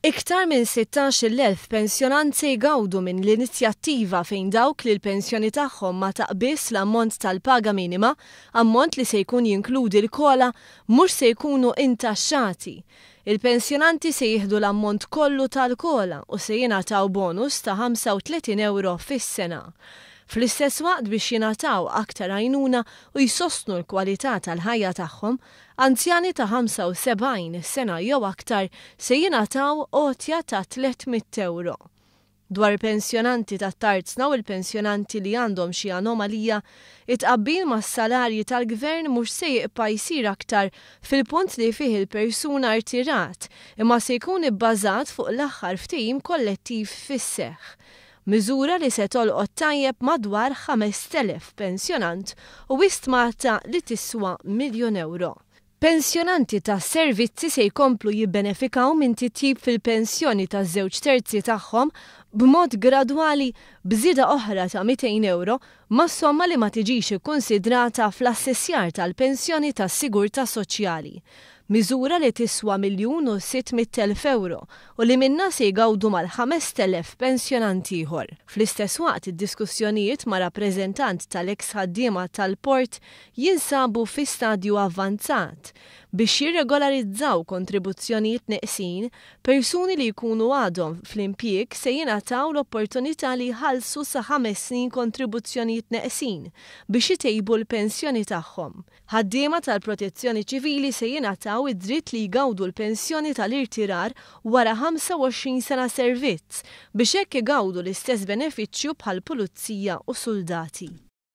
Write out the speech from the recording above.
Iktar minn 16,000 pensjonanti jgawdu minn l-inizjattiva fejn dawk li l-pensjoni tagħhom ma taqbiss l-ammont tal-paga minima, ammont li se jkun jinkludi l-COLA, mhux se jkunu intaxxati. Il-pensjonanti se jieħdu l-ammont kollu tal-COLA u se jingħataw bonus ta' 35 euro fis-sena. Fl-istess waqt biex jingħataw aktar għajnuna u jsostnu l-kwalità tal-ħajja tagħhom, anzjani ta' 75 sena jew aktar se jingħataw għotja ta' 300 euro. Dwar pensjonanti ta' tarzna u l-pensjonanti li għandhom xi anomalija, it-tqabbil mas-salarji tal-gvern mhux se jibqa' jsir aktar fil-punt li fih il-persuna rtirat, imma se jkun ibbażat fuq l-aħħar ftehim kollettiv fis-seħħ. Miżura li se tolqot tajjeb madwar 5,000 pensjonant u istmata li tiswa €1,000,000. Pensjonanti ta' servizzi se jkomplu jibbenefikaw minn titjib fil-pensjoni ta' żewġ terzi tagħhom b'mod gradwali b'żieda oħra ta' 200 euro ma' somma li ma tiġix ikkunsidrata fl-assessjar tal-pensjoni tas-sigurtà soċjali. Miżura li tiswa €1,600,000 euro u li minna se jgawdu mal-5,000 pensjonanti ieħor. Fl-istess waqt id-diskussjonijiet ma' rappreżentant tal-eks ħaddiema tal-port jinsabu fi stadju avvanzat biex jirregolarizzaw kontribuzzjonijiet neqsin, persuni li jkunu għadhom fl-impjieg se jingħataw l-opportunità li jħallsu sa 5 snin kontribuzzjonijiet neqsin biex jitejbu l-pensjoni tagħhom. Ħaddiema tal-protezzjoni ċivili se jingħataw id-dritt li jgawdu l-pensjoni tal-irtirar wara 25 sena servizz biex hekk igawdu l-istess benefiċċju bħall-pulizija u soldati.